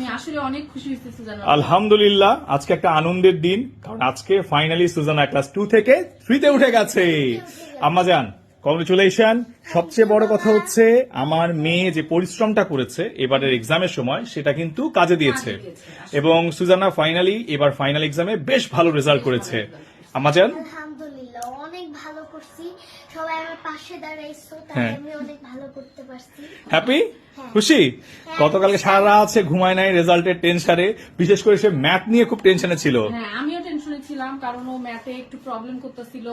আমি আসলে অনেক খুশি হয়েছি সুজানা। আলহামদুলিল্লাহ, আজকে একটা আনন্দের দিন, কারণ আজকে ফাইনালি সুজানা ক্লাস 2 থেকে 3-তে উঠে গেছে। আম্মাজান, কংগ্রেচুলেশন। সবচেয়ে বড় কথা হচ্ছে আমার মেয়ে যে পরিশ্রমটা করেছে এবারের এক্সামের সময় সেটা কিন্তু কাজে দিয়েছে, এবং সুজানা ফাইনালি এবার ফাইনাল এক্সামে বেশ ভালো রেজাল্ট করেছে। আম্মাজান, আলহামদুলিল্লাহ অনেক ভালো করছি, সবাই আমার পাশে দাঁড়াইছো, তাই হ্যাঁ। আমি অনেক ভালো করতে পারছি। হ্যাপি, খুশি? গতকালকে সারা রাত সে ঘুমায় নাই রেজাল্টের টেনশনে, বিশেষ করে সে ম্যাথ নিয়ে খুব টেনশনে ছিল। হ্যাঁ, আমিও টেনশনে ছিলাম, কারণ ও ম্যাথে একটু প্রবলেম করতেছিল।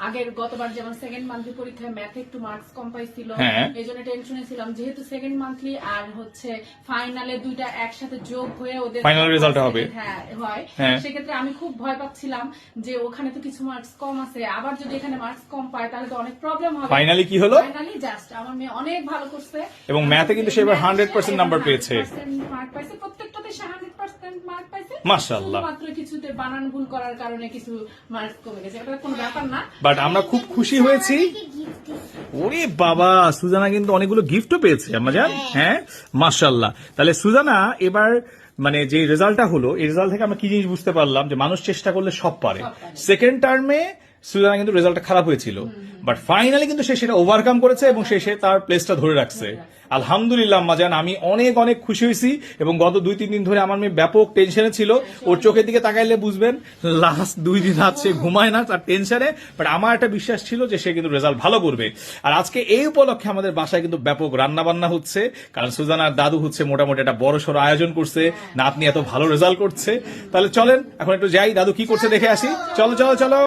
আগের গতবার যেমন সেকেন্ড মান্থলি পরীক্ষায় ম্যাথে একটু মার্কস কম পাইছিল, হ্যাঁ। এই জন্য টেনশনে ছিলাম। যেহেতু সেকেন্ড মান্থলি আর হচ্ছে ফাইনালে দুইটা একসাথে যোগ হয়ে ওদের ফাইনাল রেজাল্ট হবে, হ্যাঁ হয়, হ্যাঁ। সেক্ষেত্রে আমি খুব ভয় পাচ্ছিলাম যে ওখানে তো কিছু মার্কস কম আছে, আবার যদি এখানে মার্কস কম পায় তাহলে তো অনেক প্রবলেম হবে। ফাইনালি কি হলো? ফাইনালি জাস্ট আমার মেয়ে অনেক ভালো করছে, এবং ম্যাথে কিন্তু সে এবার 100% নাম্বার পেয়েছে। 100% মার্ক পাইছে, প্রত্যেকটাতে সে 100% মার্ক পাইছে। মাশাআল্লাহ। মাত্র কিছুতে বানান ভুল করার কারণে কিছু মার্কস কমে গেছে, এটা কোনো ব্যাপার না। বাট আমরা খুব খুশি হয়েছি। গিফট দিচ্ছি। ওরে বাবা, সুজানা কিন্তু অনেকগুলো গিফটও পেয়েছে আম্মাজান। হ্যাঁ, মাশাআল্লাহ। তাহলে সুজানা এবার মানে যে রেজাল্টটা হলো, এই রেজাল্ট থেকে আমরা কি জিনিস বুঝতে পারলাম, যে মানুষ চেষ্টা করলে সব পারে। সেকেন্ড টার্মে সুজানা কিন্তু রেজাল্টটা খারাপ হয়েছিল, বাট ফাইনালি কিন্তু সে সেটা ওভারকাম করেছে এবং সে তার প্লেসটা ধরে রাখছে। আলহামদুলিল্লাহ আম্মাজান, আমি অনেক অনেক খুশি হয়েছি। এবং গত 2-3 দিন ধরে আমার মেয়ে ব্যাপক টেনশনে ছিল, ওর চোখের দিকে তাকাইলে বুঝবেন লাস্ট 2 দিন রাত সে ঘুমায় না তার টেনশনে। বাট আমার একটা বিশ্বাস ছিল যে সে কিন্তু রেজাল্ট ভালো করবে। আর আজকে এই উপলক্ষে আমাদের বাসায় কিন্তু ব্যাপক রান্না বান্না হচ্ছে, কারণ সুজানার দাদু হচ্ছে মোটামুটি একটা বড় সড়ো আয়োজন করছে, নাতনি এত ভালো রেজাল্ট করছে। তাহলে চলেন এখন একটু যাই, দাদু কি করছে দেখে আসি। চলো চলো চলো।